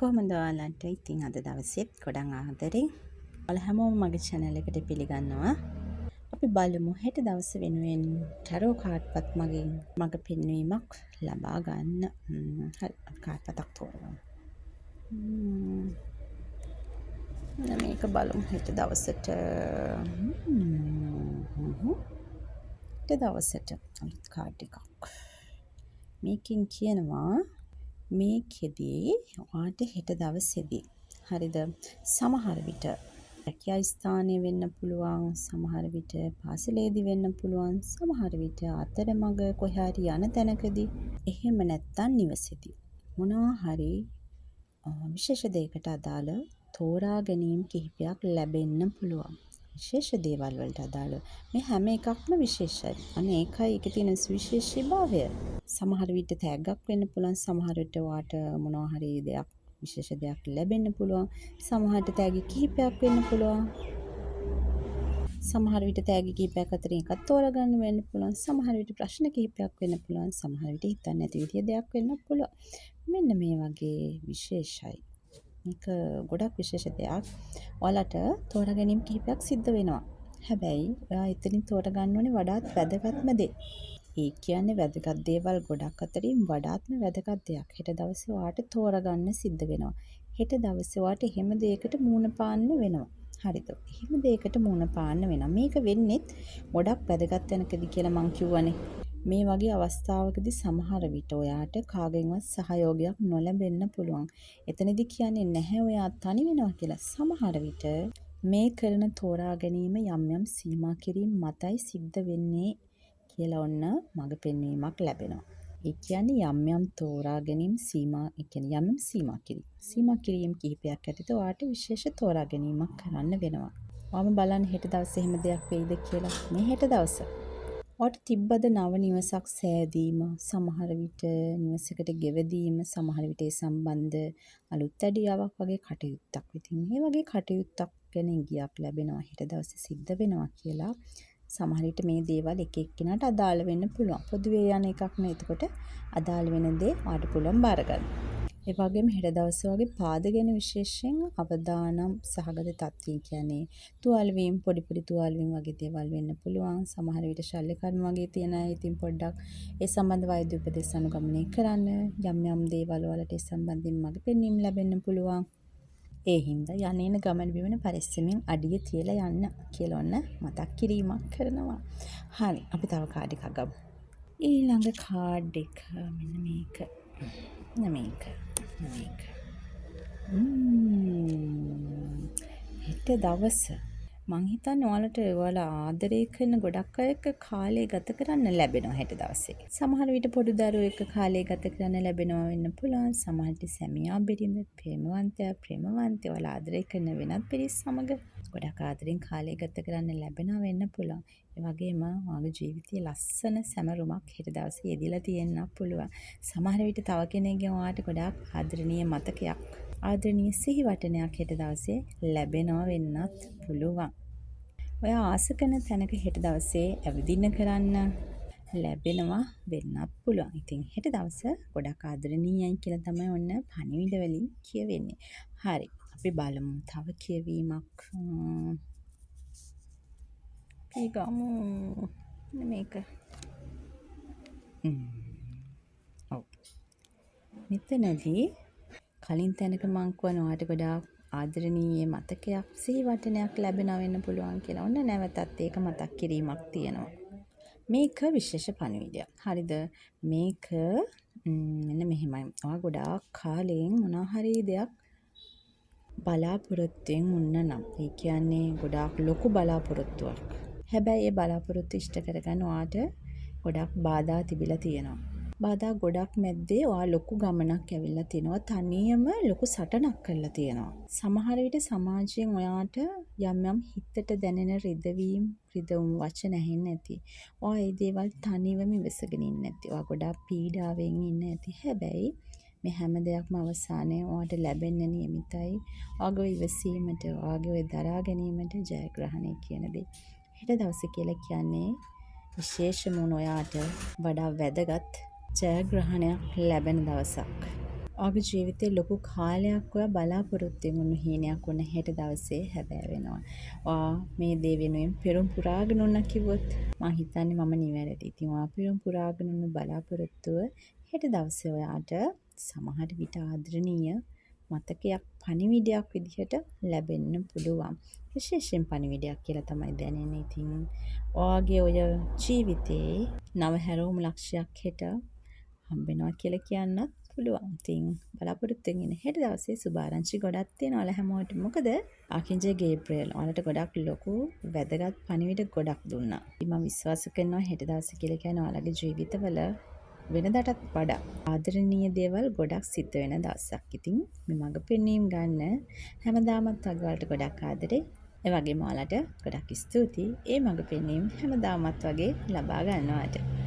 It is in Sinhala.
කොහොමද ඔයාලට ඉතින් අද දවසෙත් ගොඩක් ආදරෙන් ඔයාලා හැමෝම මගේ channel එකට පිළිගන්නවා. අපි බලමු හෙට දවස වෙනුවෙන් ටැරෝ කාඩ්පත් මගින් මග පෙන්වීමක් ලබා ගන්න. හරි කාඩ්පතක් තෝරගමු. මේක බලමු හෙට දවසට. හෙට දවසට අලුත් කාඩ් එකක්. මේකෙන් කියනවා මේකෙදී ඔයාට හෙට දවසේදී හරිද සමහර විට රැකියා ස්ථානයේ වෙන්න පුළුවන්, සමහර විට පාසලේදී වෙන්න පුළුවන්, සමහර විට අතරමඟ කොහේ හරි යන තැනකදී, එහෙම නැත්නම් නිවසේදී මොනවා හරි විශේෂ දෙයකට අදාළ තෝරා ගැනීම කිහිපයක් ලැබෙන්න පුළුවන්. විශේෂ දේවල් වලට අදාළ මේ හැම එකක්ම විශේෂයි. අනේ ඒකයි ඒකේ තියෙන සුවිශේෂීභාවය. සමහර විට තෑග්ගක් වෙන්න පුළුවන්, සමහර විට ඔයාට මොනවා හරි දෙයක් විශේෂ දෙයක් ලැබෙන්න පුළුවන්, සමහරට තෑගි කිහිපයක් වෙන්න පුළුවන්, සමහර විට තෑගි කිහිපයක් අතරින් එකක් තෝරගන්න වෙන්න පුළුවන්, සමහර විට ප්‍රශ්න කිහිපයක් වෙන්න පුළුවන්, සමහර විට හිතන්නේ නැති විදිය දෙයක් වෙන්න පුළුවන්. මෙන්න මේ වගේ විශේෂයි. මේක ගොඩක් විශේෂ දෙයක්. ඔයාලට තෝරා ගැනීම කිහිපයක් සිද්ධ වෙනවා. හැබැයි ඔයා එතනින් තෝරගන්න ඕනේ වඩාත් වැදගත්ම දේ. ඒ කියන්නේ වැදගත් දේවල් ගොඩක් අතරින් වඩාත්ම වැදගත් දෙයක්. හෙට දවසේ ඔයාට තෝරගන්න සිද්ධ වෙනවා. හෙට දවසේ ඔයාට එහෙම දෙයකට මුහුණ පාන්න වෙනවා. හරිද? එහෙම දෙයකට මුහුණ පාන්න වෙනවා. මේක වෙන්නේ ගොඩක් වැදගත් තැනකදී කියලා මං කියවනේ. මේ වගේ අවස්ථාවකදී සමහර විට ඔයාට කාගෙන්වත් සහයෝගයක් නොලැබෙන්න පුළුවන්. එතනදී කියන්නේ නැහැ ඔයා තනි වෙනවා කියලා. සමහර විට මේ කරන තෝරා ගැනීම යම් යම් සීමා කිරීම මතයි සිද්ධ වෙන්නේ කියලා ඔන්න මඟ පෙන්වීමක් ලැබෙනවා. ඒ කියන්නේ යම් යම් තෝරා ගැනීම සීමා, ඒ කියන්නේ යම් යම් සීමා කිරීම කිහිපයක් ඇතිත ඔයාට විශේෂ තෝරා ගැනීමක් කරන්න වෙනවා. ඔයාම බලන්න හෙට දවසේ එහෙම දෙයක් වෙයිද කියලා. මේ හෙට දවස ඔයාට තිබ්බද නව නිවසක් සෑදීම, සමහර විට නිවසකට ගෙවදීම, සමහර විට ඒ සම්බන්ධ අලුත් ඇඩියාවක් වගේ කටයුත්තක්. ඉතින් මේ වගේ කටයුත්තක් ගැන ඉඟියක් ලැබෙනවා හෙට දවසේ සිද්ධ වෙනවා කියලා. සමහර විට මේ දේවල් එක එක්කිනාට අදාළ වෙන්න පුළුවන්. පොදුවේ යන එකක් නේ. එතකොට අදාළ වෙන දේ ඔයාට පුළුවන් බාර ගන්න. ඒ වගේම හෙට දවසේ වගේ පාද ගැන විශේෂයෙන් අවදානම් සහගත තත්ත්වය කියන්නේ තුවාල වීම, පොඩි තුවාල වීම වගේ දේවල් වෙන්න පුළුවන්. සමහර විට ශල්‍ය කර්ම වගේ තියෙන අය ඉතින් පොඩ්ඩක් ඒ සම්බන්ධ වෛද්‍ය උපදෙස් අනුගමනය කරන්න. යම් දේවල් වලට ඒ සම්බන්ධයෙන් මඟ පෙන්වීම ලැබෙන්න පුළුවන්. ඒ හින්දා යන්නේන ගමන බිමන පරිස්සමෙන් අඩිය තියලා යන්න කියලා ඔන්න මතක් කිරීමක් කරනවා. හරි, අපි තව කාඩ් එකක් ගමු. ඊළඟ කාඩ් එක මෙන්න මේක. මේක. හෙට දවස මං හිතන්නේ ඔයාලා ආදරය කරන ගොඩක් අය එක්ක කාලය ගත කරන්න ලැබෙනවා හෙට දවසේ. සමහර විට පොඩි දරුවෝ එක්ක කාලය ගත කරන්න ලැබෙනවා වෙන්න පුළුවන්. සමහර විට සැමියා බිරිඳ, ප්‍රේමවන්තයා ඔයාලා ආදරය කරන වෙනත් පිරිස් සමග ගොඩක් ආදරෙන් කාලය ගත කරන්න ලැබෙනවා වෙන්න පුළුවන්. ඒ වගේම ඔයාගේ ජීවිතයේ ලස්සන සැමරුමක් හෙට දවසේ යෙදিলা තියෙන්න පුළුවන්. සමහර විට තව කෙනෙක්ගෙන් ඔයාට ගොඩාක් ආදරණීය මතකයක්, ආදරණීය සිහිවටනයක් හෙට දවසේ ලැබෙනවා වෙන්නත් පුළුවන්. ඔයා ආස කරන තැනක හෙට දවසේ ඇවිදින්න කරන්න ලැබෙනවා වෙන්නත් පුළුවන්. ඉතින් හෙට දවස ගොඩක් ආදරණීයයි කියලා තමයි ඔන්න පණිවිඩ වලින් කියවෙන්නේ. හරි, අපි බලමු තව කියවීමක්. අපි ගමු මේක. ඔව්. මෙතනදී කලින් තැනක මං කියනවා ඔයාට ගොඩාක් ආදරණීය මතකයක්, සිහිවටනයක් ලැබෙනවා වෙන්න පුළුවන් කියලා. ඔන්න නැවතත් ඒක මතක් කිරීමක් තියෙනවා. මේක විශේෂ පණිවිඩයක්. හරිද? මේක මෙන්න මෙහෙමයි. ඔයා ගොඩාක් කාලෙන් මොනවා හරි දෙයක් බලාපොරොත්තුෙන් උන්න නම්. ඒ කියන්නේ ගොඩාක් ලොකු බලාපොරොත්තුවක්. හැබැයි ඒ බලාපොරොත්තු ඉෂ්ට කරගන්න ඔයාට ගොඩක් බාධා තිබිලා තියෙනවා. බාධා ගොඩක් මැද්දේ ඔයා ලොකු ගමනක් ඇවිල්ලා තිනවා. තනියම ලොකු සටනක් කරලා තියෙනවා. සමහර විට සමාජයෙන් ඔයාට යම් හිතට දැනෙන රිදවීම් වචන ඇහෙන්නේ නැති. ඔයා මේ දේවල් තනියම ඉවසගෙන ඉන්නේ නැති. ඔයා ගොඩාක් පීඩාවෙන් ඉන්නේ නැති. හැබැයි මේ හැම දෙයක්ම අවසානයේ ඔයාට ලැබෙන්න නියමිතයි. ඔයාගේ ඉවසීමට, ඔයාගේ දරා ගැනීමට ජයග්‍රහණය කියන දේ. හෙට දවසේ කියලා කියන්නේ විශේෂම ඔයාට වඩා වැදගත් ජයග්‍රහණයක් ලැබෙන දවසක්. ඔයාගේ ජීවිතේ ලොකු කාලයක් ඔයා බලාපොරොත්තුෙන් උණු හීනයක් වුණ හෙට දවසේ හැබෑ වෙනවා. ඔයා මේ දේ වෙනුවෙන් පෙරම් පුරාගෙන උන්නා කිව්වොත් මං හිතන්නේ මම නිවැරදි. ඉතින් ඔයා පෙරම් පුරාගෙන උණු බලාපොරොත්තුව හෙට දවසේ ඔයාට සමහර විට ආදරණීය මතකයක් පණිවිඩයක් විදිහට ලැබෙන්න පුළුවන්. විශේෂයෙන් පණිවිඩයක් කියලා තමයි දැනෙන්නේ. ඉතින් ඔයාගේ ඔය ජීවිතේ නව හැරවුම් ලක්ෂයක් හෙට හම්බෙනවා කියලා කියන්නත් පුළුවන්. ඉතින් බලාපොරොත්තුෙන් ඉන්න හෙට දවසේ සුභාරංචි ගොඩක් තියෙනවා ඔයාලා හැමෝටම. මොකද ආකින්ජේ ගේබ්‍රියල් ඔයාලට ගොඩක් ලොකු වැදගත් පණිවිඩ ගොඩක් දුන්නා. ඉතින් මම විශ්වාස කරනවා හෙට දවසේ කියලා කියන්නේ ඔයාලගේ ජීවිතවල වෙනදාටත් වඩා ආදරණීය දේවල් ගොඩක් සිද්ධ වෙන දවසක්. ඉතින් මේ මඟ පෙන්වීම ගන්න හැමදාමත් වගේ ඔයාලට ගොඩක් ආදරේ. ඒ වගේම ඔයාලට ගොඩක් ස්තුතියි. ඒ මඟ පෙන්වීම හැමදාමත් වගේ ලබා ගන්නවාට.